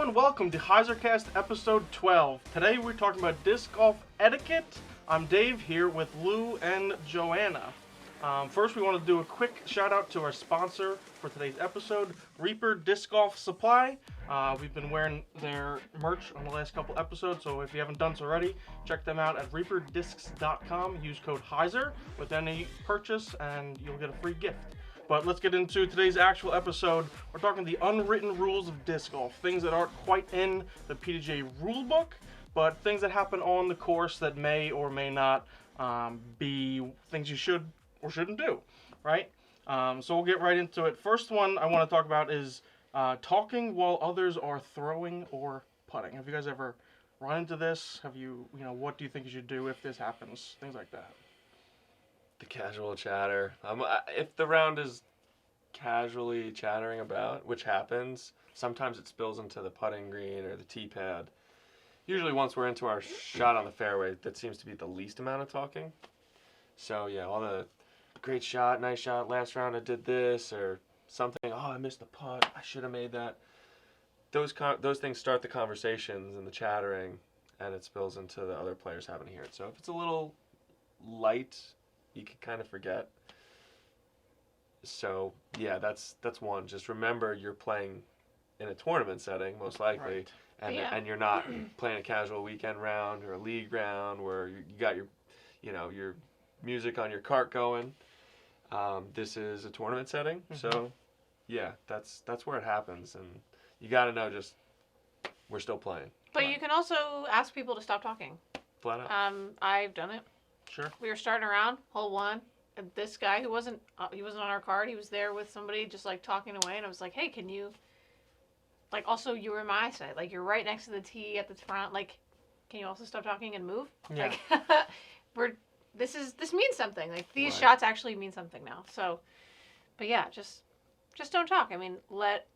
and welcome to HyzerCast episode 12. Today we're talking about disc golf etiquette. I'm Dave here with Lou and Joanna. First we want to do a quick shout out to our sponsor for today's episode, Reaper Disc Golf Supply. We've been wearing their merch on the last couple episodes, so if you haven't done so already, check them out at reaperdiscs.com. Use code HYZER with any purchase and you'll get a free gift. But let's get into today's actual episode. We're talking the unwritten rules of disc golf, things that aren't quite in the PDGA rulebook, but things that happen on the course that may or may not be things you should or shouldn't do, right? So we'll get right into it. First one I want to talk about is talking while others are throwing or putting. Have you guys ever run into this? Have you, what do you think you should do if this happens? Things like that. The casual chatter. If the round is casually chattering about, which happens, sometimes it spills into the putting green or the tee pad. Usually once we're into our shot on the fairway, that seems to be the least amount of talking. So yeah, all the great shot, nice shot, last round I did this, or something, oh, I missed the putt, I should have made that. Those things start the conversations and the chattering, and it spills into the other players having to hear it. So if it's a little light, you can kind of forget. So yeah, that's one. Just remember you're playing in a tournament setting, most likely, right. And you're not playing a casual weekend round or a league round where you got your, your music on your cart going. This is a tournament setting, so yeah, that's where it happens, and you got to know just we're still playing. But you can also ask people to stop talking. Flat out. I've done it. Sure. We were starting around, hole one, and this guy who wasn't on our card, he was there with somebody just like talking away, and I was like, hey, can you, like, also you were my side, like you're right next to the tee at the front, like, can you also stop talking and move? Yeah. Like, this means something, like these Right. shots actually mean something now, so, but yeah, just don't talk. I mean, let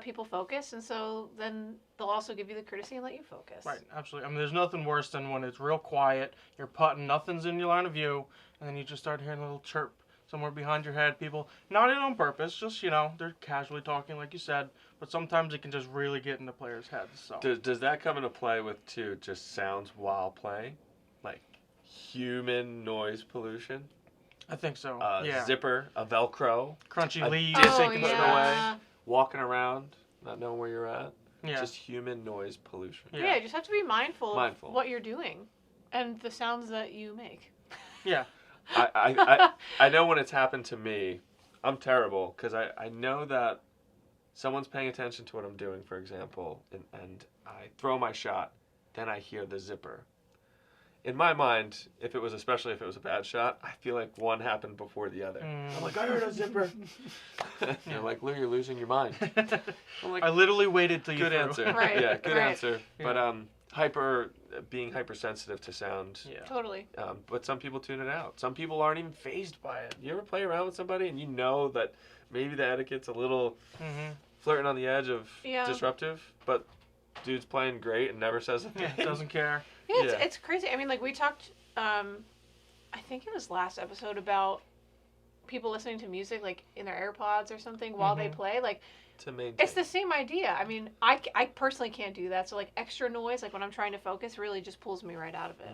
people focus, and so then they'll also give you the courtesy and let you focus. Right, absolutely. I mean, there's nothing worse than when it's real quiet, you're putting, nothing's in your line of view, and then you just start hearing a little chirp somewhere behind your head. People, not in on purpose, just, they're casually talking, like you said, but sometimes it can just really get into players' heads. So. Does that come into play with, too, just sounds while playing? Like human noise pollution? I think so, yeah. Zipper, a Velcro. Crunchy leaves taking the yeah. away. Walking around, not knowing where you're at. Yeah. Just human noise pollution. Yeah, you just have to be mindful of what you're doing and the sounds that you make. Yeah. I know when it's happened to me, I'm terrible because I know that someone's paying attention to what I'm doing, for example, and I throw my shot, then I hear the zipper. In my mind, especially if it was a bad shot, I feel like one happened before the other. I'm like, I heard a zipper. You're like, Lou, you're losing your mind. I'm like, I literally waited till you good threw. answer. Right. Yeah, good Right. answer. Yeah. But being hypersensitive to sound. Yeah. Totally. But some people tune it out. Some people aren't even fazed by it. You ever play around with somebody and you know that maybe the etiquette's a little flirting on the edge of disruptive, but dude's playing great and never says a thing. Yeah, doesn't care. Yeah, it's crazy. I mean, like, we talked, I think it was last episode, about people listening to music, like, in their AirPods or something while they play. Like, To maintain. it's the same idea. I mean, I personally can't do that. So, like, extra noise, like, when I'm trying to focus, really just pulls me right out of it.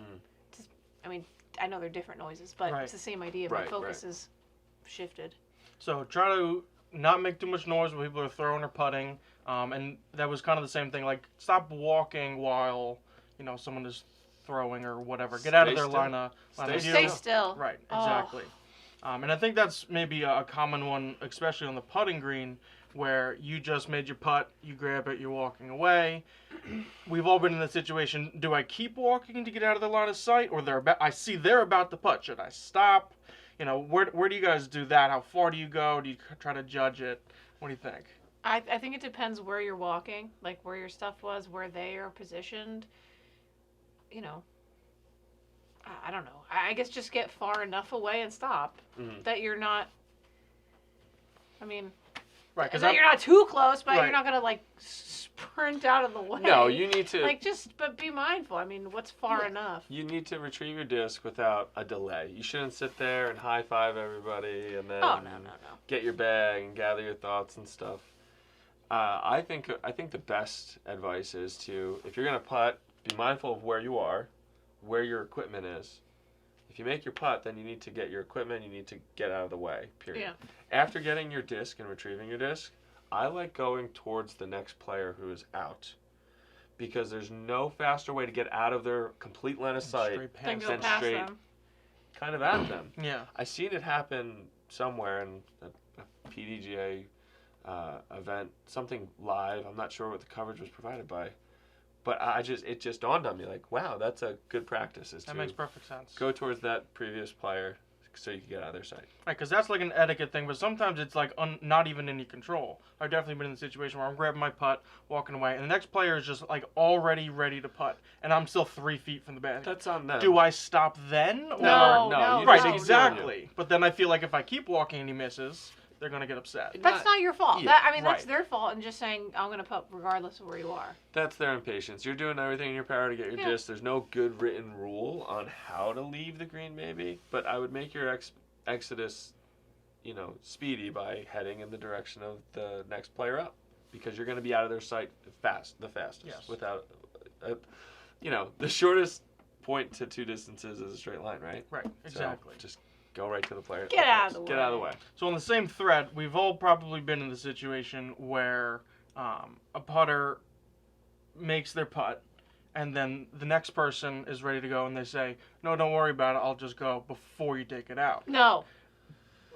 Just, I mean, I know they're different noises, but it's the same idea. My focus is shifted. So try to not make too much noise when people are throwing or putting. And that was kind of the same thing. Like, stop walking while, someone is throwing or whatever. Get out of their line of view. Stay still. Right, exactly. And I think that's maybe a common one, especially on the putting green, where you just made your putt, you grab it, you're walking away. We've all been in the situation, do I keep walking to get out of the line of sight? Or I see they're about to putt. Should I stop? Where do you guys do that? How far do you go? Do you try to judge it? What do you think? I think it depends where you're walking, like where your stuff was, where they are positioned. I don't know. I guess just get far enough away and stop that you're not. I mean, right? That you're not too close, but you're not gonna like sprint out of the way. No, you need to but be mindful. I mean, what's far enough? You need to retrieve your disc without a delay. You shouldn't sit there and high five everybody and then no. get your bag and gather your thoughts and stuff. I think the best advice is to, if you're gonna putt, be mindful of where you are, where your equipment is. If you make your putt, then you need to get your equipment. You need to get out of the way. Period. Yeah. After getting your disc and retrieving your disc, I like going towards the next player who is out, because there's no faster way to get out of their complete line of sight Straight Then past go Then past straight- them. kind of at them. Yeah. I seen it happen somewhere in a PDGA event, something live. I'm not sure what the coverage was provided by, but it just dawned on me, like, wow, that's a good practice. Is That to makes perfect sense. go towards that previous player so you can get out of their sight. Right, because that's like an etiquette thing, but sometimes it's like not even in your control. I've definitely been in the situation where I'm grabbing my putt, walking away, and the next player is just like already ready to putt, and I'm still 3 feet from the basket. That's on them. Do I stop then? No, you no, just Right, keep doing exactly. But then I feel like if I keep walking and he misses, they're gonna get upset. That's not your fault. Yeah, That's right. their fault, and just saying I'm gonna putt regardless of where you are. That's their impatience. You're doing everything in your power to get your Yeah. disc. There's no good written rule on how to leave the green, maybe, but I would make your exodus, speedy by heading in the direction of the next player up, because you're going to be out of their sight the fastest. Yes. Without, the shortest point to two distances is a straight line, right? Right, exactly. So just go right to the player. Get out of the Get out of the way. way. So on the same thread, we've all probably been in the situation where a putter makes their putt, and then the next person is ready to go, and they say, "No, don't worry about it. I'll just go before you take it out." No.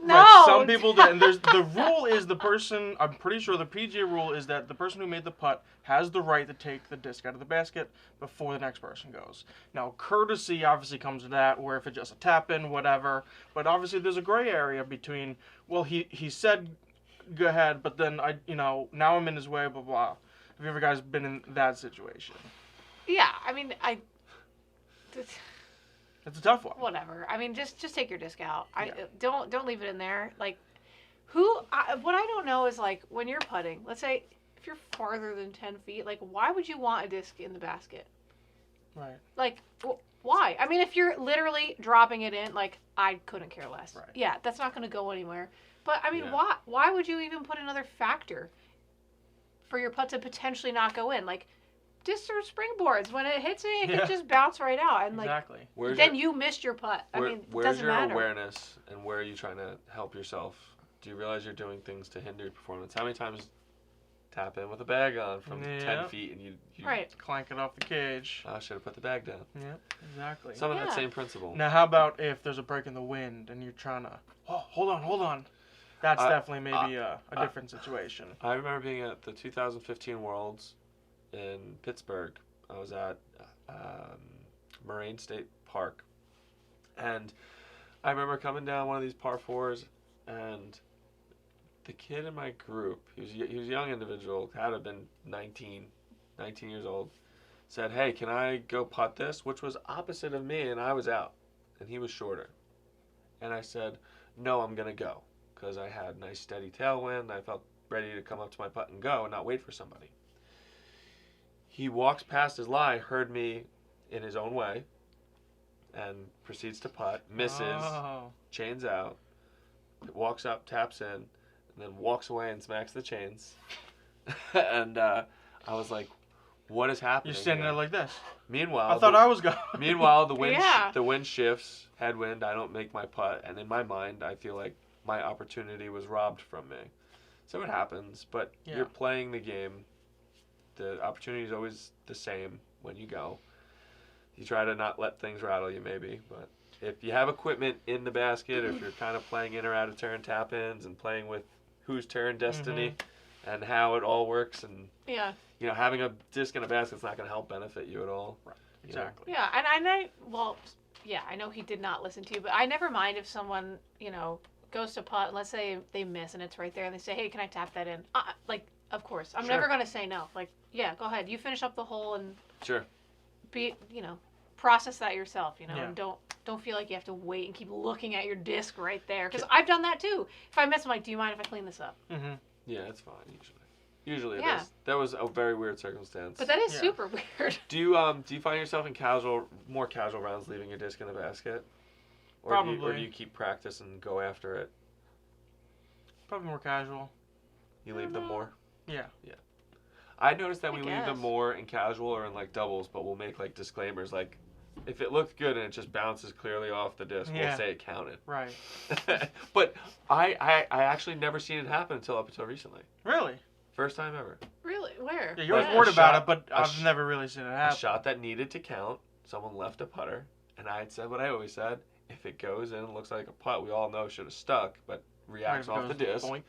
No. Right, some people do, and the rule is the person. I'm pretty sure the PGA rule is that the person who made the putt has the right to take the disc out of the basket before the next person goes. Now, courtesy obviously comes to that, where if it's just a tap in, whatever. But obviously, there's a gray area between. Well, he said, "Go ahead," but then now I'm in his way. Blah blah. Have you ever guys been in that situation? Yeah, I mean, It's a tough one. whatever. I mean, just take your disc out. Yeah. Don't leave it in there. Like, what I don't know is, like, when you're putting, let's say if you're farther than 10 feet, like, why would you want a disc in the basket? Right. Like, why? I mean, if you're literally dropping it in, like, I couldn't care less. Right. Yeah, that's not going to go anywhere. But I mean, Yeah. why would you even put another factor for your putt to potentially not go in? Like, discs are springboards. When it hits it Yeah. can just bounce right out, and like Exactly. Where's you missed your putt. I mean, it where's doesn't your matter. awareness, and where are you trying to help yourself? Do you realize you're doing things to hinder your performance? How many times tap in with a bag on from Yeah. 10 feet and you Right. Clank it off the cage. I should have put the bag down. Yeah. Exactly. Some of Yeah. that same principle. Now, how about if there's a break in the wind and you're trying to, hold on. That's definitely maybe a different situation. I remember being at the 2015 Worlds in Pittsburgh. I was at Moraine State Park, and I remember coming down one of these par fours, and the kid in my group, he was a young individual, had to have been 19 years old, said, "Hey, can I go putt this?" Which was opposite of me, and I was out, and he was shorter. And I said, "No, I'm going to go," because I had nice steady tailwind. I felt ready to come up to my putt and go and not wait for somebody. He walks past his lie, heard me in his own way, and proceeds to putt, misses, Oh. chains out, walks up, taps in, and then walks away and smacks the chains. And I was like, what is happening? You're standing here? there like this. Meanwhile, I thought I was going. Meanwhile, the wind Yeah. the wind shifts, headwind. I don't make my putt, and in my mind, I feel like my opportunity was robbed from me. So it happens, but Yeah. you're playing the game. The opportunity is always the same when you go. You try to not let things rattle you, maybe, but if you have equipment in the basket, or if you're kind of playing in or out of turn tap-ins and playing with whose turn destiny and how it all works, and Yeah. having a disc in a basket's not going to help benefit you at all. Right. You know? Exactly. Yeah, and I know he did not listen to you, but I never mind if someone, goes to putt, let's say they miss and it's right there, and they say, "Hey, can I tap that in?" Of course. I'm Sure. never going to say no. Like, yeah, go ahead. You finish up the hole and Sure. process that yourself, Yeah. and don't feel like you have to wait and keep looking at your disc right there. Because I've done that too. If I miss, I'm like, "Do you mind if I clean this up?" Mm-hmm. Yeah, it's fine usually. Usually Yeah. it is. That was a very weird circumstance. But that is Yeah. super weird. Do you find yourself in more casual rounds leaving your disc in the basket? Or Do Probably. you keep practice and go after it? Probably more casual. You leave them more? Yeah. I noticed that I we leave them guess. more in casual or in like doubles, but we'll make like disclaimers like if it looked good and it just bounces clearly off the disc, Yeah. we'll say it counted. Right. But I actually never seen it happen up until recently. Really? First time ever. Really? Where? Yeah, you're Like always worried a about shot- it, but a I've sh- never really seen it A happen. shot that needed to count, someone left a putter, and I had said what I always said, if it goes in and looks like a putt we all know should have stuck, but reacts Right, off the goes disc, boink.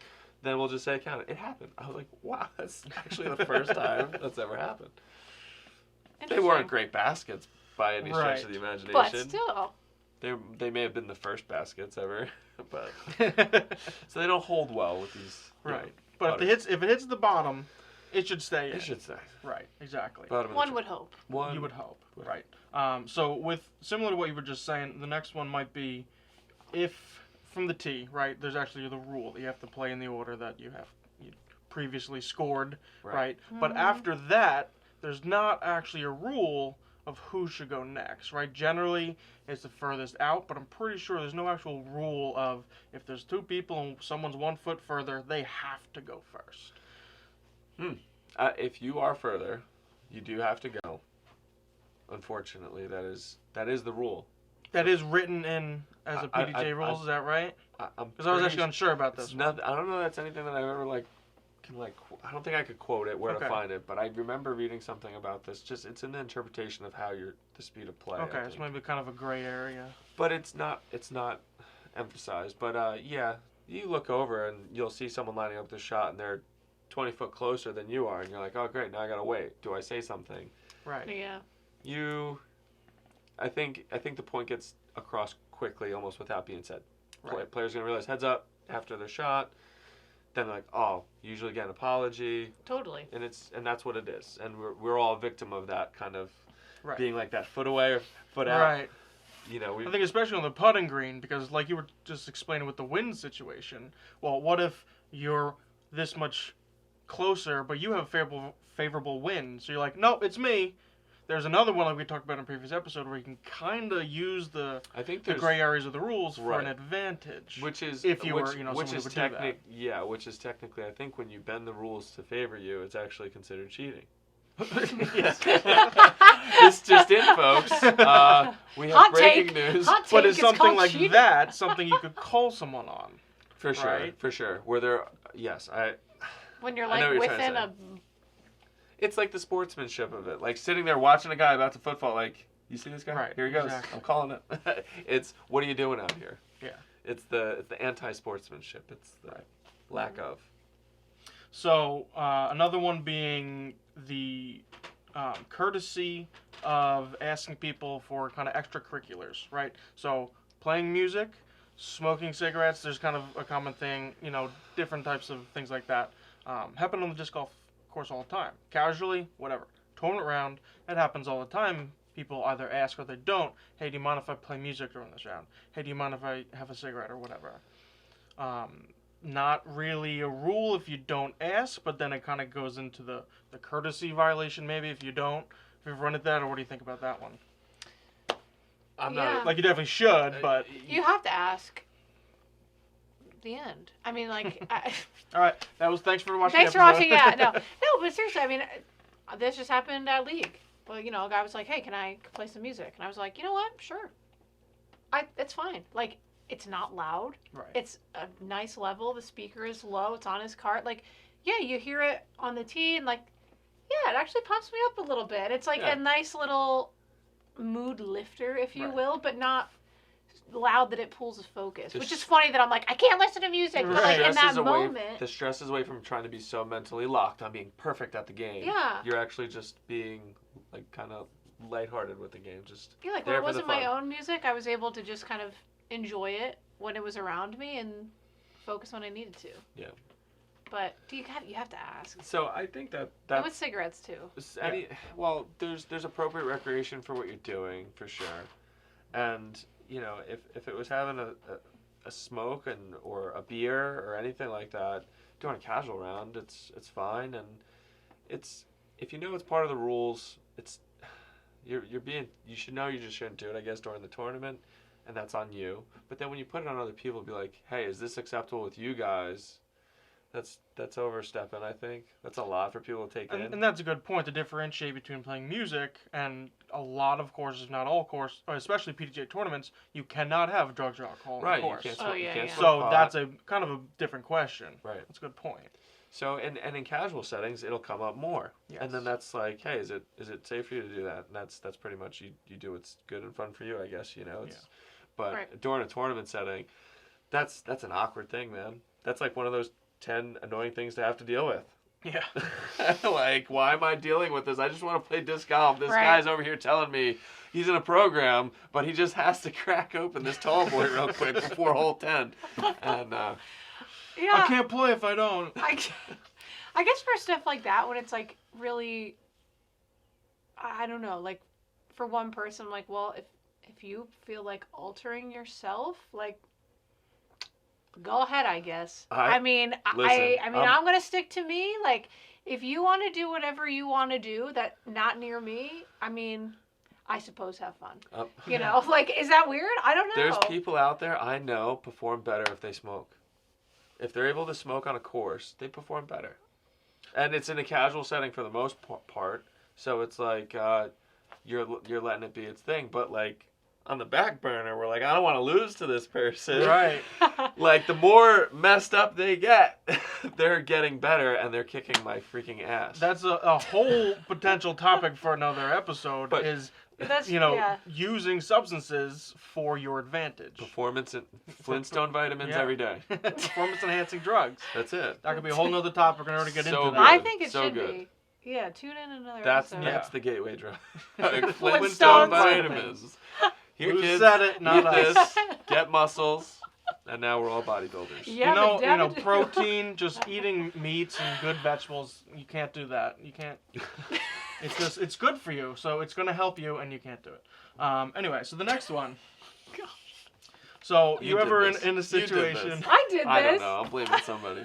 then we'll just say it counted. It happened. I was like, wow, that's actually the first time that's ever happened. They Interesting. weren't great baskets by any stretch of the Right. imagination. But still. They may have been the first baskets ever, but so they don't hold well with these. you know, Right. But putters. if it hits the bottom, it should stay in. It should say. Right. Exactly. Bottom of the One chart. would hope. One. You would hope. would Right. So with similar to what you were just saying, the next one might be if from the tee, right? There's actually the rule that you have to play in the order that you previously scored, right? But after that, there's not actually a rule of who should go next, right? Generally, it's the furthest out, but I'm pretty sure there's no actual rule of if there's two people and someone's 1 foot further, they have to go first. If you are further, you do have to go. Unfortunately, that is the rule. That is written in as a I- PDJ rules, is that right? I'm Because I was pretty actually unsure about It's this. not, I don't know. That's anything that I've ever I don't think I could quote it where Okay. to find it, but I remember reading something about this. Just it's in the interpretation of how the speed of play. I Okay, think. so maybe kind of a gray area. But it's not emphasized. But yeah, you look over and you'll see someone lining up the shot and they're 20 foot closer than you are, and you're like, oh great, now I gotta wait. Do I say something? Right. Yeah. I think the point gets across quickly, almost without being said. Right. Players gonna realize heads up after their shot. Then they're like, oh, usually get an apology, Totally. and that's what it is. And we're all a victim of that kind of Right. being like that foot away or foot out. Right. You know, I think especially on the putting green, because like you were just explaining with the wind situation. Well, what if you're this much closer, but you have a favorable wind? So you're like, nope, it's me. There's another one like we talked about in a previous episode where you can kind of use the I think the there's gray areas of the rules for Right. an advantage. which is if you which, were, you know, which someone is who would do that. which is technically I think when you bend the rules to favor you, it's actually considered cheating. Yes. This just in, folks. We have Hot breaking take. news. Hot But take, it's it's something called like cheating. that, something you could call someone on. For sure, Right. for sure. Where there, yes, When you're I know like what you're trying within to a. It's like the sportsmanship of it, like sitting there watching a guy about to football, like you see this guy? Right, Here he goes. exactly. I'm calling it. It's what are you doing out here? Yeah. It's the anti-sportsmanship. It's the lack of. So another one being the courtesy of asking people for kind of extracurriculars, right? So playing music, smoking cigarettes, there's kind of a common thing, you know, different types of things like that. Happen on the disc golf course all the time. Casually, whatever. Tournament round, that happens all the time. People either ask or they don't, hey, do you mind if I play music during this round? Hey, do you mind if I have a cigarette or whatever? Not really a rule if you don't ask, but then it kind of goes into the courtesy violation maybe if you don't. If you've run at that, or what do you think about that one? I'm Yeah. not. Like you definitely should, but You have to ask. The end. I mean, like. all right. That was thanks for watching. Thanks the for episode. watching. Yeah, no, but seriously, I mean, this just happened at League. Well, you know, a guy was like, "Hey, can I play some music?" And I was like, "You know what? Sure. It's fine. Like, it's not loud. Right. It's a nice level. The speaker is low. It's on his cart. Like, yeah, you hear it on the tee, and like, yeah, it actually pumps me up a little bit. It's like Yeah. a nice little mood lifter, if you Right. will, but not loud that it pulls his focus. The Which is sh- funny that I'm like, I can't listen to music. But like in that moment, The stress is away from trying to be so mentally locked on being perfect at the game. Yeah. You're actually just being like kind of lighthearted with the game. Just yeah, like there when it for the wasn't my fun. own music, I was able to just kind of enjoy it when it was around me and focus when I needed to. Yeah. But you have to ask. So I think that And that's with cigarettes too. well, there's appropriate recreation for what you're doing for sure, and you know if it was having a smoke or a beer or anything like that during a casual round, it's fine, and it's if you know it's part of the rules, it's you should know you just shouldn't do it, I guess, during the tournament, and that's on you. But then when you put it on other people, be like, hey, is this acceptable with you guys? That's overstepping, I think. That's a lot for people to take in. And that's a good point to differentiate between playing music and a lot of courses, not all courses, especially PDJ tournaments, you cannot have drugs or alcohol right, in the course. you can't, you can't yeah. smoke So pot. that's a kind of a different question. Right. That's a good point. So and in casual settings, it'll come up more. Yes. And then that's like, hey, is it safe for you to do that? And that's pretty much you do what's good and fun for you, I guess. But Right. during a tournament setting, that's an awkward thing, man. That's like one of those 10 annoying things to have to deal with. Yeah. Like, why am I dealing with this? I just want to play disc golf. This Right. guy's over here telling me he's in a program, but he just has to crack open this tall boy real quick before hole 10. And I Yeah. can't play if I don't. I guess for stuff like that, when it's like really, I don't know, like for one person, I'm like, well, if you feel like altering yourself, like, go ahead, I guess. I mean, listen, I'm gonna stick to me. Like, if you want to do whatever you want to do, that not near me. I mean, I suppose have fun. You know, like, is that weird? I don't know. There's people out there I know perform better if they smoke. If they're able to smoke on a course, they perform better. And it's in a casual setting for the most part, so it's like you're letting it be its thing. But like on the back burner, we're like, I don't want to lose to this person. Right. Like the more messed up they get, they're getting better and they're kicking my freaking ass. That's a whole potential topic for another episode. But- is That's, you using substances for your advantage. Performance and Flintstone vitamins Yeah. every day. Performance enhancing drugs. That's it. That could be a whole nother topic. We're going to get So into good. that. I think it So should good. be. Yeah, tune in another That's episode. the gateway drug. Flintstone Flintstone vitamins. vitamins. Here, Who kids, said it? Not eat us. this, get muscles, and now we're all bodybuilders. Yeah, you know, but protein, just eating meats and good vegetables. You can't do that. You can't. It's good for you, so it's going to help you, and you can't do it. Anyway, so the next one. So you did ever this. in a You did situation? this. I did this. I don't know. I'm blaming somebody.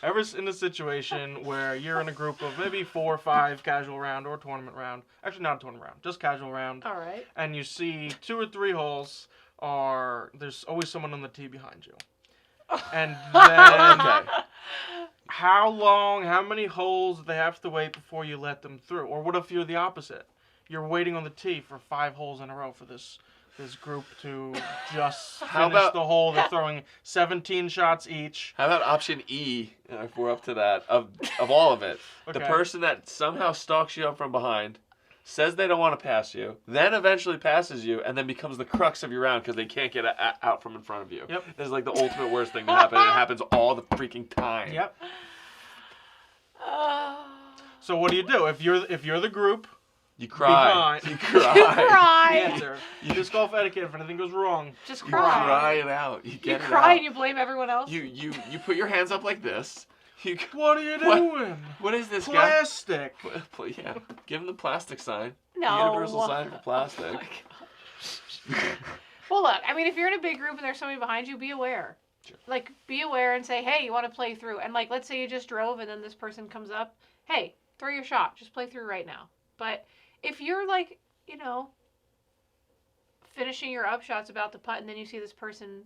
Ever in a situation where you're in a group of maybe 4 or 5 casual round or tournament round, actually not a tournament round, just casual round, All right. and you see 2 or 3 holes there's always someone on the tee behind you. And then Okay. how many holes do they have to wait before you let them through? Or what if you're the opposite? You're waiting on the tee for 5 holes in a row for this group to just How finish about- the hole. They're throwing 17 shots each. How about option E, if we're up to that, of all of it? The Okay. person that somehow stalks you up from behind, says they don't want to pass you, then eventually passes you, and then becomes the crux of your round because they can't get out from in front of you. Yep. This is like the ultimate worst thing to happen, and it happens all the freaking time. Yep. So what do you do if you're the group? You cry. Behind. You You cry. cry. Answer. Disc golf etiquette. If anything goes wrong, Just You cry. cry it out. You You get it cry out. and you blame everyone else. You put your hands up like this. You, what are you What? doing? what is this Plastic. guy? Yeah. Give him the plastic sign. No. The universal sign for Oh plastic. my gosh. Well, look. I mean, if you're in a big group and there's somebody behind you, be aware. Sure. Like, be aware and say, "Hey, you want to play through?" And like, let's say you just drove and then this person comes up. Hey, throw your shot. Just play through right now. But if you're like, finishing your upshots about the putt and then you see this person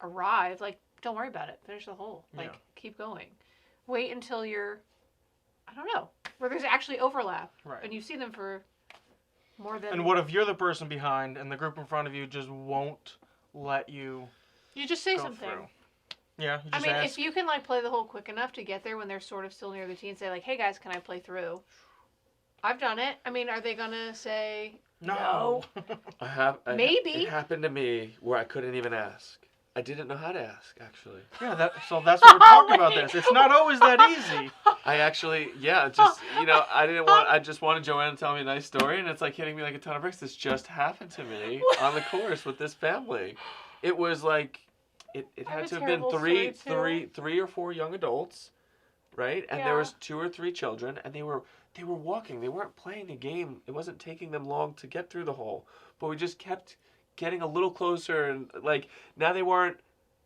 arrive, like, don't worry about it. Finish the hole. Like, Yeah. keep going. Wait until you're, I don't know, where there's actually overlap. Right. And you see them for more than... And what if you're the person behind and the group in front of you just won't let you You just say go something. through? Yeah, you I just mean, ask. if you can, like, play the hole quick enough to get there when they're sort of still near the tee and say, like, hey, guys, can I play through? I've done it. I mean, are they going to say... No. Maybe. It happened to me where I couldn't even ask. I didn't know how to ask, actually. Yeah, so that's what we're talking about this. It's not always that easy. I actually, I just wanted Joanna to tell me a nice story, and it's like hitting me like a ton of bricks. This just happened to me on the course with this family. It was like, it I had have a to have been terrible story, too. three or four young adults, right? And there Yeah. was 2 or 3 children, and they were walking. They weren't playing a game. It wasn't taking them long to get through the hole, but we just kept getting a little closer, and like now they weren't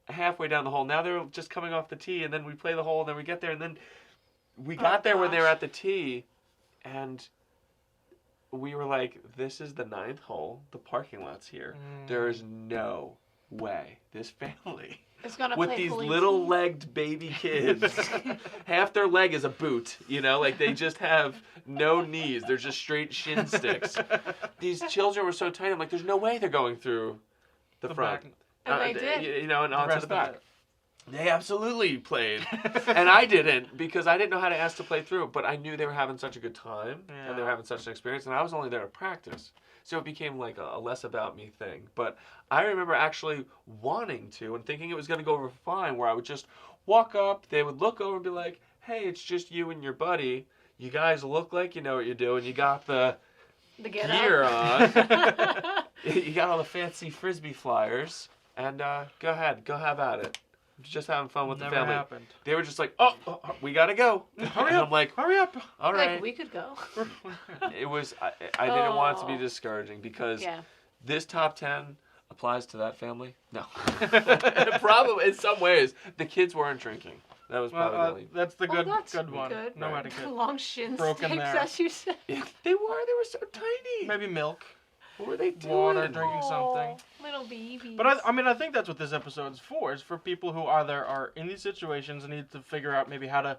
halfway down the hole. Now they're just coming off the tee, and then we play the hole, and then we get there, and then we got there when they were at the tee, and we were like, this is the 9th hole. The parking lot's here. There is no way this family It's gonna with play these police. little-legged baby kids. Half their leg is a boot, you know, like they just have no knees. They're just straight shin sticks. These children were so tiny. I'm like, there's no way they're going through the front. back. And they did. You know, and onto rest the of back. it. They absolutely played. And I didn't, because I didn't know how to ask to play through. But I knew they were having such a good time, and they were having such an experience, and I was only there to practice. So it became like a less about me thing. But I remember actually wanting to and thinking it was going to go over fine, where I would just walk up, they would look over and be like, hey, it's just you and your buddy. You guys look like you know what you're doing. You got the gear on. You got all the fancy Frisbee flyers. And go ahead, go have at it. Just having fun with Never the family. happened. They were just like, oh, we gotta go. Hurry And up! I'm like, hurry up! all right. Like, we could go. It was, I didn't want it to be Oh. discouraging because Yeah. this top 10 applies to that family. No. Probably, in some ways, the kids weren't drinking. That was probably the only. That's the good, that's good one. good. No Right. etiquette. Long shin Broken sticks, there. as you said. They were so tiny. Maybe milk, What were they doing? water, drinking something. Little babies. But I mean, I think that's what this episode's for. Is for people who either are in these situations and need to figure out maybe how to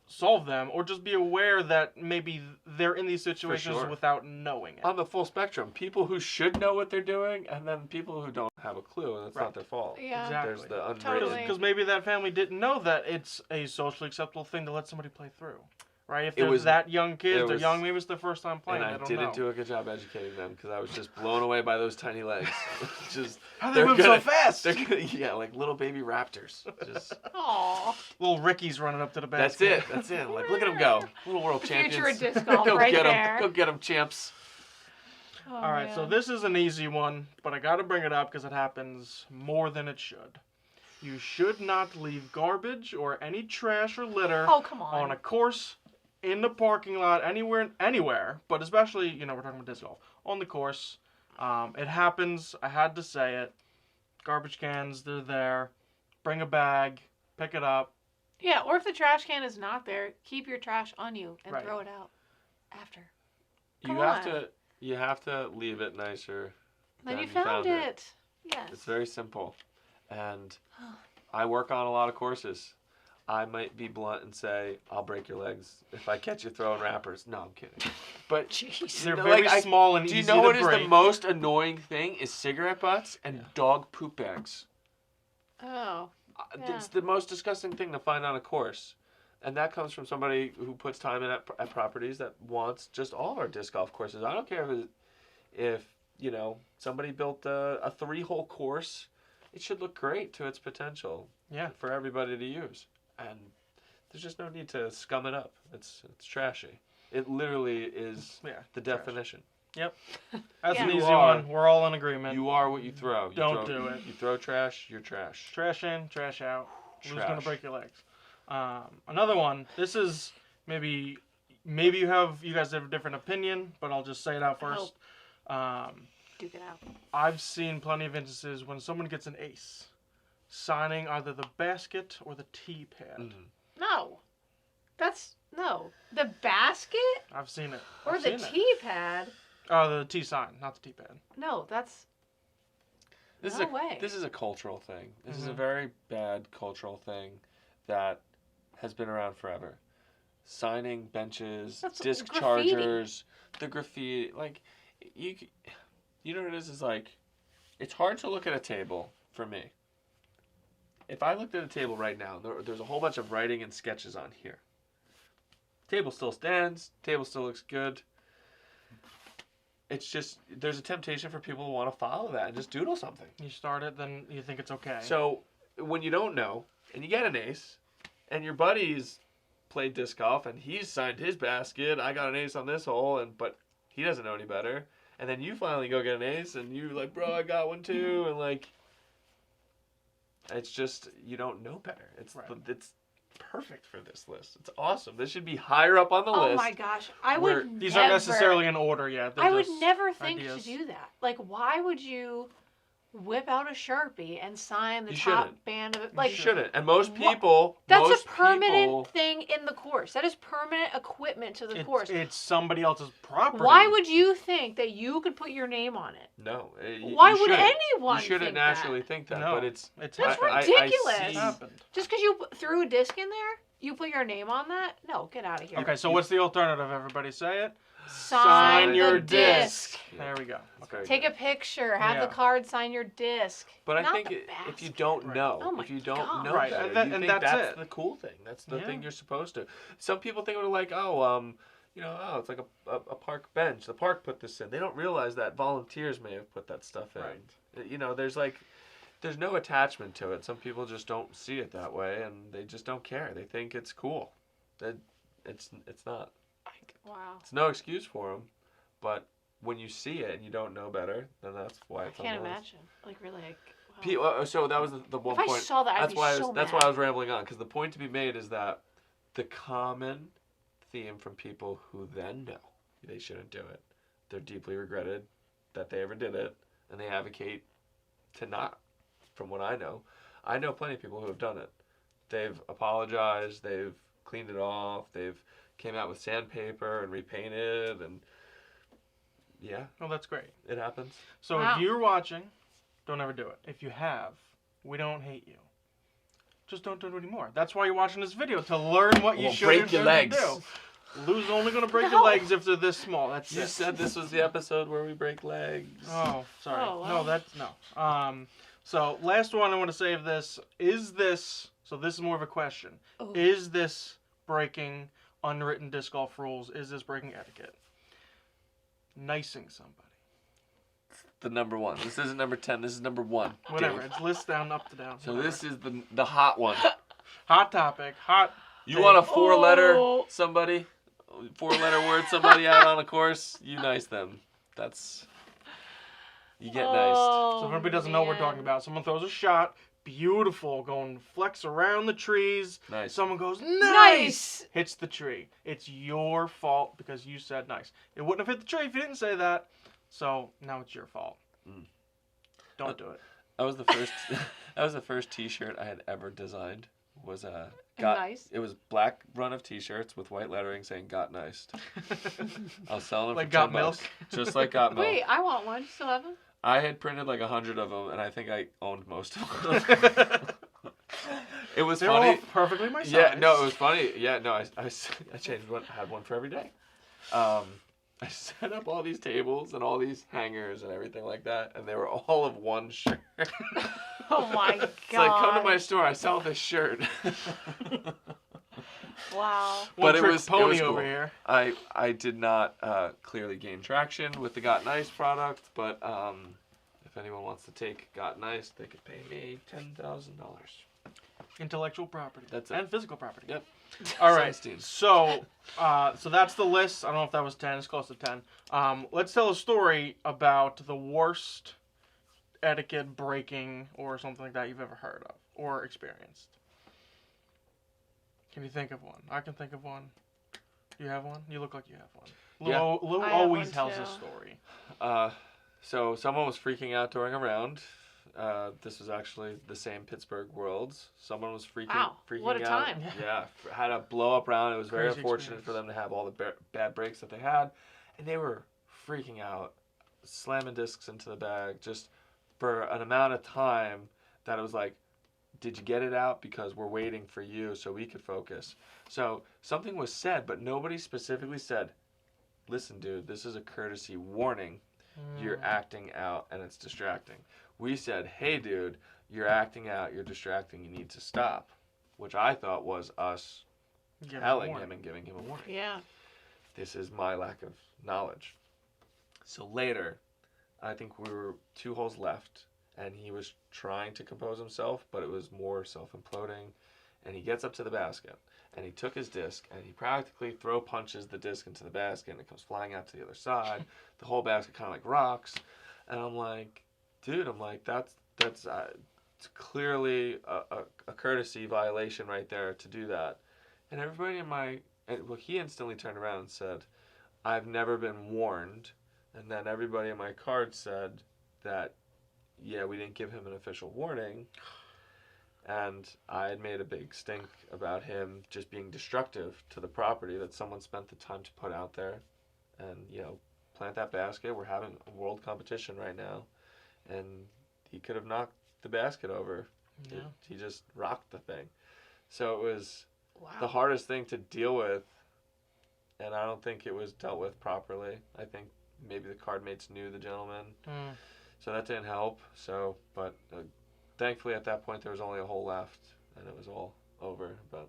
solve them, or just be aware that maybe they're in these situations sure. without knowing it. On the full spectrum, people who should know what they're doing, and then people who don't have a clue, and it's Right. not their fault. Yeah. Exactly. There's the unwritten. Totally. Because maybe that family didn't know that it's a socially acceptable thing to let somebody play through, right? If It they're was- that young kids, it they're was- young, maybe it's their first time playing. And I They don't didn't know. do a good job educating them because I was just blown away by those tiny legs. Just How they they're move gonna- so fast! They're gonna, yeah, like little baby raptors. Just Aw. Little Ricky's running up to the that's basket. it. That's it. Like look at them go, little world The champions. future of disc golf Go right get there. them. Go get them, champs. Oh, All right, so man. this is an easy one, but I got to bring it up because it happens more than it should. You should not leave garbage or any trash or litter Oh, come on. on a course, in the parking lot, anywhere, but especially, we're talking about disc golf, on the course. It happens. I had to say it. Garbage cans, they're there. Bring a bag, pick it up. Yeah, or if the trash can is not there, keep your trash on you and Right. throw it out after. You Come have on. to. You have to leave it nicer. Then than you found it. it. Yes. It's very simple, and I work on a lot of courses. I might be blunt and say, I'll break your legs if I catch you throwing wrappers. No, I'm kidding. But Jeez. They're no, very like, small and do easy you know to what is break. the most annoying thing is cigarette butts and dog poop bags. Oh. Yeah. It's the most disgusting thing to find on a course. And that comes from somebody who puts time in at properties that wants just all of our disc golf courses. I don't care if somebody built a 3-hole course. It should look great to its potential. Yeah. For everybody to use. And there's just no need to scum it up. It's trashy. It literally is the trash. definition. Yep. That's Yeah. an You easy are- one. We're all in agreement. You are what you throw. Don't do it. You throw trash, you're trash. Trash in, trash out. Who's Trash. gonna break your legs? Another one. This is maybe you guys have a different opinion, but I'll just say it out first. Duke it out. I've seen plenty of instances when someone gets an ace, signing either the basket or the tee pad. Mhm. No. No. The basket I've seen it. or I've the seen it. tee pad? Oh, the tee sign, not the tee pad. No, that's This No is way. This is a cultural thing. This is a Mhm. very bad cultural thing that has been around forever. Signing benches, That's disc graffiti. chargers, the graffiti. Like, you know what it is? Is like, it's hard to look at a table for me. If I looked at a table right now, there's a whole bunch of writing and sketches on here. Table still stands. Table still looks good. It's just, there's a temptation for people to want to follow that and just doodle something. You start it, then you think it's okay. So when you don't know and you get an ace, and your buddy's played disc golf and he's signed his basket, I got an ace on this hole, but he doesn't know any better. And then you finally go get an ace, and you're like, bro, I got one too, and like, it's just you don't know better. It's perfect for this list. It's awesome. This should be higher up on the Oh list. my gosh. I Where- would These never, aren't necessarily in order yet. They're I would just never think ideas. to do that. Like, why would you whip out a Sharpie and sign the You top shouldn't. band of it. You Like, shouldn't. And most people, that's most a permanent people, thing in the course. That is permanent equipment to the course. It's somebody else's property. Why would you think that you could put your name on it? no. Why you would shouldn't. anyone You shouldn't think naturally that? think that, No, but it's That's I ridiculous. see- happened. Just because you threw a disc in there, you put your name on that? No, get out of here. Okay, so what's the alternative? Everybody say it. Sign your the disc. disc. There we go. That's very Take good. a picture. Have Yeah. the card sign your disc. But I Not think the if you basket. don't Right. know, Oh my if you don't God. know Right, better, and you and think that's that's it. the cool thing. That's the Yeah. thing you're supposed to. Some people think of it like, oh, it's like a park bench. The park put this in. They don't realize that volunteers may have put that stuff in. Right. There's no attachment to it. Some people just don't see it that way, and they just don't care. They think it's cool. It's not. Wow. It's no excuse for them, but when you see it and you don't know better, then that's why I it's on can't the list. imagine. Like, really, wow. So that was the one If I point. saw that, I'd That's be why so that's mad. why I was rambling on, because the point to be made is that the common theme from people who then know they shouldn't do it, they're deeply regretted that they ever did it, and they advocate to not. From what I know plenty of people who have done it. They've apologized, they've cleaned it off, they've came out with sandpaper and repainted, and yeah, Oh, that's great. it happens. So Wow. if you're watching, don't ever do it. If you have, we don't hate you. Just don't do it anymore. That's why you're watching this video, to learn what you Well, should break and your shouldn't legs. do. Lou's only going to break No. your legs if they're this small. That's You it. said this was the episode where we break legs. Oh, sorry. Oh, wow. No, that's no. So last one I want to say of this is this. So this is more of a question. Oh. Is this breaking unwritten disc golf rules? Is this breaking etiquette? Nicing somebody. The number one. This isn't number 10. This is number 1. Whatever. Dave. It's list down, up to down. So whatever. this is the hot one. Hot topic. Hot. You Dave. want a 4-letter Oh. somebody? 4-letter word somebody out on a course? You nice them. That's... You get nice. So if everybody doesn't know what we're talking man. about, someone throws a shot, beautiful, going flex around the trees. Nice. Someone goes, Nice. hits the tree. It's your fault because you said nice. It wouldn't have hit the tree if you didn't say that. So now it's your fault. Mm. Don't do it. That was the first. That was the first T-shirt I had ever designed. Was Nice. It was black run of T-shirts with white lettering saying "Got Niced." I was selling them Like for Got $10, Milk? just like Got Milk. Wait, I want one. You still have them? I had printed like 100 of them, and I think I owned most of them. It was They're funny. all perfectly my size. Yeah, no, it was funny. Yeah, no, I changed one. I had one for every day. I set up all these tables and all these hangers and everything like that, and they were all of one shirt. Oh my god. It's like, come to my store. I sell this shirt. Wow. One but it trick was pony cool. over here. I did not clearly gain traction with the Got Nice product, but if anyone wants to take Got Nice, they could pay me $10,000. Intellectual property. That's it. And physical property. Yep. All right. Sunstein. So that's the list. I don't know if that was 10. It's close to 10. Let's tell a story about the worst etiquette breaking or something like that you've ever heard of or experienced. Can you think of one? I can think of one. Do you have one? You look like you have one. Lou, Yeah. Lou I have always one, tells too. a story. So someone was freaking out during a round. This was actually the same Pittsburgh Worlds. Someone was freaking Wow, what a out. time. Yeah, had a blow up round. It was very Crazy unfortunate experience. for them to have all the bad breaks that they had, and they were freaking out, slamming discs into the bag just for an amount of time that it was like, did you get it out? Because we're waiting for you so we could focus. So something was said, but nobody specifically said, listen, dude, this is a courtesy warning. You're acting out and it's distracting. We said, hey, dude, you're acting out, you're distracting, you need to stop. Which I thought was us Give him a telling warning. him and giving him a warning. Yeah. This is my lack of knowledge. So later, I think we were 2 holes left, and he was trying to compose himself, but it was more self-imploding. And he gets up to the basket, and he took his disc, and he practically throw punches the disc into the basket, and it comes flying out to the other side. The whole basket kind of like rocks. And I'm like, dude, that's it's clearly a courtesy violation right there to do that. And everybody he instantly turned around and said, I've never been warned. And then everybody in my card said that, yeah, we didn't give him an official warning. And I had made a big stink about him just being destructive to the property that someone spent the time to put out there. And, you know, plant that basket. We're having a world competition right now. And he could have knocked the basket over. Yeah. He just rocked the thing. So it was Wow. the hardest thing to deal with. And I don't think it was dealt with properly. I think maybe the card mates knew the gentleman. So that didn't help. So, but thankfully at that point there was only a hole left. And it was all over. But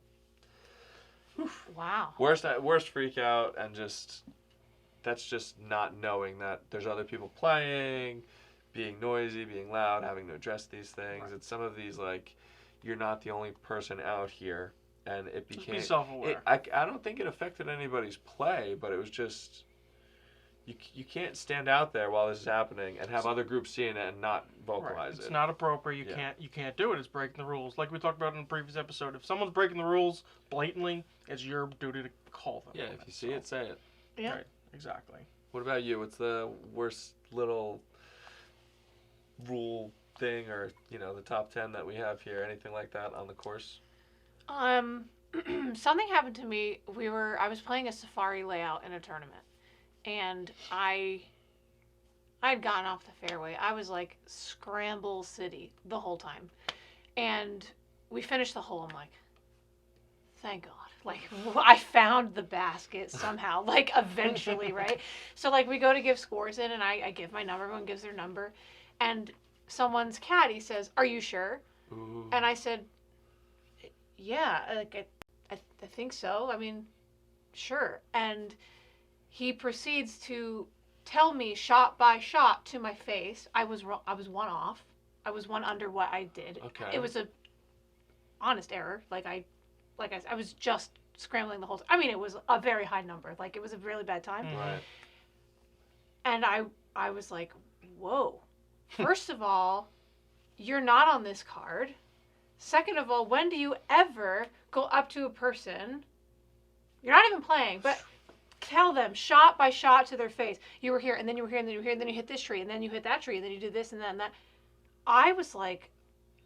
Wow. worst freak out, and just that's just not knowing that there's other people playing, being noisy, being loud, having to address these things. Right. It's some of these, like, you're not the only person out here, and it Just became be self-aware. I don't think it affected anybody's play, but it was just you can't stand out there while this is happening and have other groups seeing it and not vocalize Right. it. It's not appropriate. You can't do it. It's breaking the rules. Like we talked about in the previous episode. If someone's breaking the rules blatantly, it's your duty to call them. Yeah, if you see it, say it. Yeah. Right. Exactly. What about you? What's the worst little rule thing, or, you know, the top 10 that we have here? Anything like that on the course? Something happened to me. I was playing a safari layout in a tournament, and I had gotten off the fairway. I was like scramble city the whole time, and we finished the hole. I'm like, thank God. Like, I found the basket somehow, like, eventually, right? So, like, we go to give scores in, and I give my number. Everyone gives their number. And someone's caddy says, "Are you sure?" Ooh. And I said, "Yeah, like, I think so. I mean, sure." And he proceeds to tell me shot by shot to my face. I was wrong. I was one off. I was one under what I did. Okay. It was a honest error. I was just scrambling the whole time. I mean, it was a very high number. Like, it was a really bad time. Right. And I was like, whoa. First of all, you're not on this card. Second of all, when do you ever go up to a person? You're not even playing, but tell them shot by shot to their face. You were here, and then you were here, and then you were here, and then you hit this tree, and then you hit that tree, and then you did this and that and that. I was like,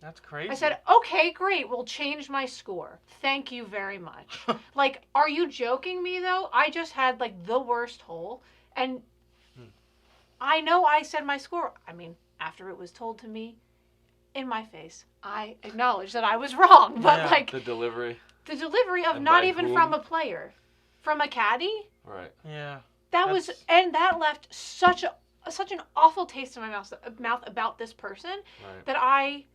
That's crazy. I said, okay, great. We'll change my score. Thank you very much. Like, are you joking me, though? I just had, like, the worst hole. And I know I said my score. I mean, after it was told to me in my face, I acknowledged that I was wrong. But, Yeah. like, The delivery. the delivery of And not by even whom? from a player, from a caddy, Right. Yeah. that left such an awful taste in my mouth about this person Right. that I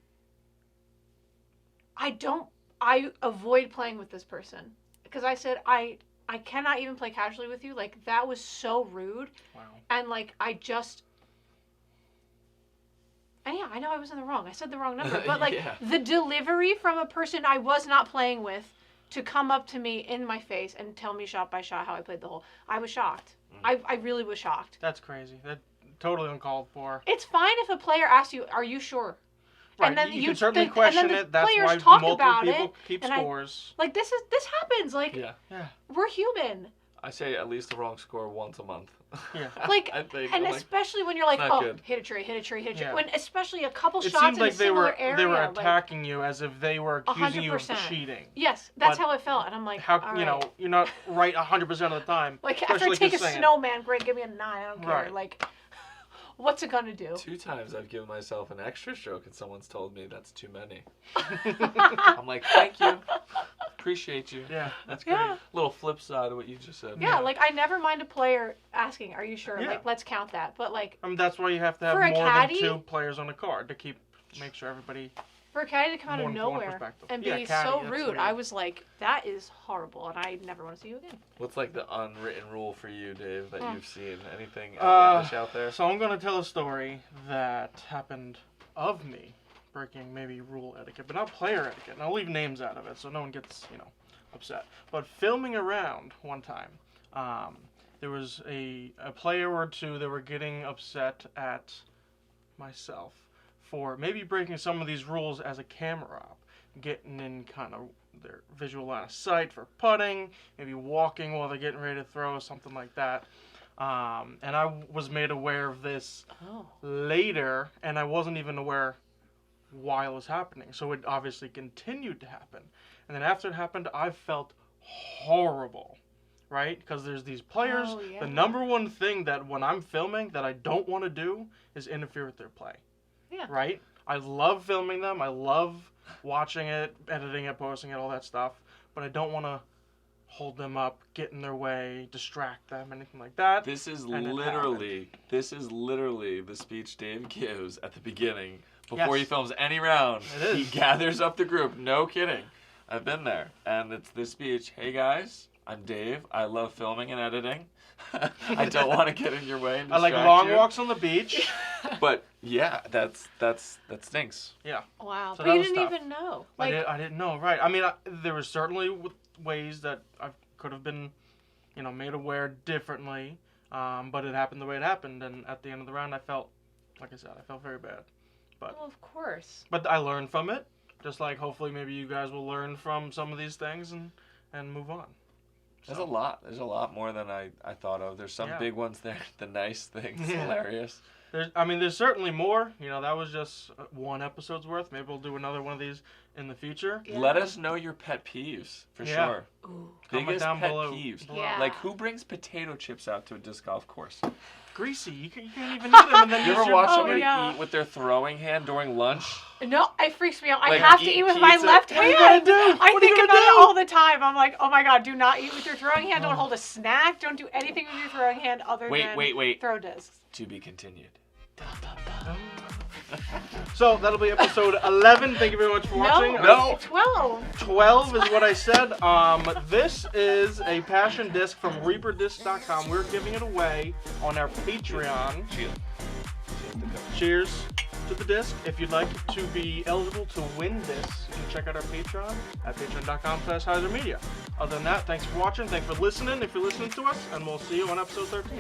avoid playing with this person because I said I cannot even play casually with you. Like, that was so rude. Wow. And, like, and yeah, I know I was in the wrong. I said the wrong number, but, like, Yeah. the delivery from a person I was not playing with to come up to me in my face and tell me shot by shot how I played the hole, I was shocked. I really was shocked. That's crazy. That totally uncalled for. It's fine if a player asks you, "Are you sure?" Right. And then you can certainly question and then the it. That's players why talk multiple about people it, keep and scores. Like, this happens. Like, Yeah. Yeah. we're human. I say at least the wrong score once a month. Yeah. Like, I think. and I'm like, especially when you're like, not oh, good. hit a tree. Yeah. When especially a couple It shots seemed in a like they similar were area. attacking you as if they were accusing you of 100%. cheating. Yes, that's But how it felt, and I'm like, How all you know right. you're not right 100% of the time. Like, after I especially take a just saying. snowman, great, give me a 9. I don't care. Right. Like, what's it gonna do? 2 times I've given myself an extra stroke and someone's told me that's too many. I'm like, thank you. Appreciate you. Yeah. That's great. Yeah. Little flip side of what you just said. Yeah, like, I never mind a player asking, "Are you sure?" Yeah. Like, let's count that. But, like, That's why you have to have For a more caddy? than 2 players on the card to make sure everybody. for a caddy to come out More of than one nowhere perspective. and Yeah, be caddy, so that's rude, weird. I was like, that is horrible, and I never want to see you again. What's like the unwritten rule for you, Dave, that you've seen? Anything Uh, outlandish out there? So I'm gonna tell a story that happened of me breaking maybe rule etiquette, but not player etiquette. And I'll leave names out of it so no one gets upset. But filming around one time, there was a player or two that were getting upset at myself for maybe breaking some of these rules as a camera op, getting in kind of their visual line of sight for putting, maybe walking while they're getting ready to throw, something like that. And I was made aware of this Oh. later, and I wasn't even aware while it was happening. So it obviously continued to happen. And then after it happened, I felt horrible, right? Because there's these players. Oh, yeah. The number one thing that when I'm filming that I don't want to do is interfere with their play. Yeah. Right? I love filming them. I love watching it, editing it, posting it, all that stuff. But I don't want to hold them up, get in their way, distract them, anything like that. This is And it literally the speech Dave gives at the beginning before he Yes. films any round. It He is. gathers up the group. No kidding. I've been there, and it's this speech. Hey guys, I'm Dave. I love filming and editing. I don't want to get in your way and I like distract long you. walks on the beach. But yeah, that stinks. Yeah. Wow. So But that you was didn't tough. even know. I didn't know, right? I mean, there was certainly ways that I could have been, made aware differently, but it happened the way it happened, and at the end of the round, I felt, like I said, I felt very bad. Well, of course. But I learned from it, just like hopefully maybe you guys will learn from some of these things and move on. There's a lot. There's a lot more than I thought of. There's some Yeah. big ones there. The nice things, Yeah. hilarious. There's certainly more. That was just one episode's worth. Maybe we'll do another one of these in the future. Yeah. Let us know your pet peeves for Yeah. sure. Ooh. Comment Biggest down pet below. peeves. Yeah. Like who brings potato chips out to a disc golf course? Greasy. You can't even eat them and then You use ever your watch Oh, somebody yeah. eat with their throwing hand during lunch? No, it freaks me out. I Like, have to eat eat with my pizza? left What are hand. you gonna do? I What are you think gonna about it do? all the time. I'm like, oh my god, do not eat with your throwing hand. Don't hold a snack. Don't do anything with your throwing hand other than Wait. throw discs. To be continued. So that'll be episode 11. Thank you very much for watching. No. 12. 12 is what I said. This is a passion disc from ReaperDisc.com. We're giving it away on our Patreon. Cheers to the disc. If you'd like to be eligible to win this, you can check out our Patreon at patreon.com/HyzerMedia. Other than that, thanks for watching. Thanks for listening if you're listening to us, and we'll see you on episode 13.